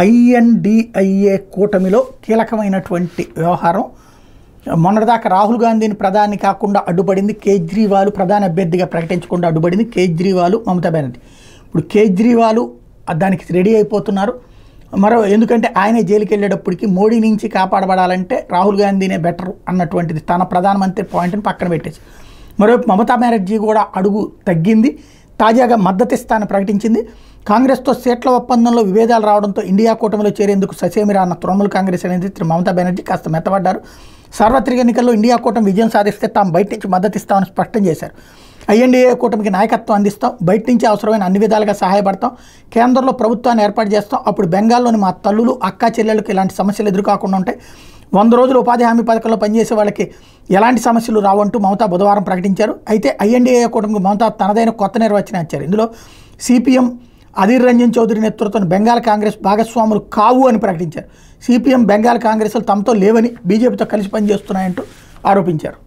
India కూటమిలో కీలకమైనటువంటి వ్యవహారం. మొన్నటిదాకా రాహుల్ గాంధీని ప్రధాని కాకుండా అడ్డుపడింది కేజ్రీవాల్, ప్రధాని అభ్యర్థిగా ప్రకటించకుండా అడ్డుపడింది కేజ్రీవాల్, మమతా బెనర్జీ. ఇప్పుడు కేజ్రీవాల్ దానికి రెడీ అయిపోతున్నారు. ఎందుకంటే ఆయనే జైలుకి వెళ్ళేటప్పటికి మోడీ నుంచి కాపాడబడాలంటే రాహుల్ గాంధీనే బెటర్ అన్నటువంటిది తన ప్రధానమంత్రి పాయింట్ని పక్కన పెట్టేసి, మరోవైపు మమతా బెనర్జీ కూడా అడుగు తగ్గింది. తాజాగా మద్దతిస్తానని ప్రకటించింది. కాంగ్రెస్తో సీట్ల ఒప్పందంలో విభేదాలు రావడంతో ఇండియా కూటమిలో చేరేందుకు ససేమిరా అన్న తృణమూల్ కాంగ్రెస్ నేత్రి మమతా బెనర్జీ కాస్త మెత్తబడ్డారు. సార్వత్రిక ఎన్నికల్లో ఇండియా కూటమి విజయం సాధిస్తే తాము బయట నుంచి మద్దతిస్తామని స్పష్టం చేశారు. ఐఎన్డీఏ కూటమికి నాయకత్వం అందిస్తాం, బయట నుంచి అవసరమైన అన్ని విధాలుగా సహాయపడతాం, కేంద్రంలో ప్రభుత్వాన్ని ఏర్పాటు చేస్తాం. అప్పుడు బెంగాల్లోని మా తల్లులు అక్కా చెల్లెళ్ళకి ఇలాంటి సమస్యలు ఎదురుకాకుండా ఉంటాయి. 100 రోజులు ఉపాధి హామీ పథకంలో పనిచేసే వాళ్ళకి ఎలాంటి సమస్యలు రావంటూ మమతా బుధవారం ప్రకటించారు. అయితే ఐఎన్డీఏ కూటమికి మమతా తనదైన కొత్త నిర్వచనం ఇచ్చారు. ఇందులో సిపిఎం అధీర్ రంజన్ చౌదరి నేతృత్వంలో బెంగాల్ కాంగ్రెస్ భాగస్వాములు కావు అని ప్రకటించారు. సిపిఎం బెంగాల్ కాంగ్రెస్లు తమతో లేవని బీజేపీతో కలిసి పనిచేస్తున్నాయంటూ ఆరోపించారు.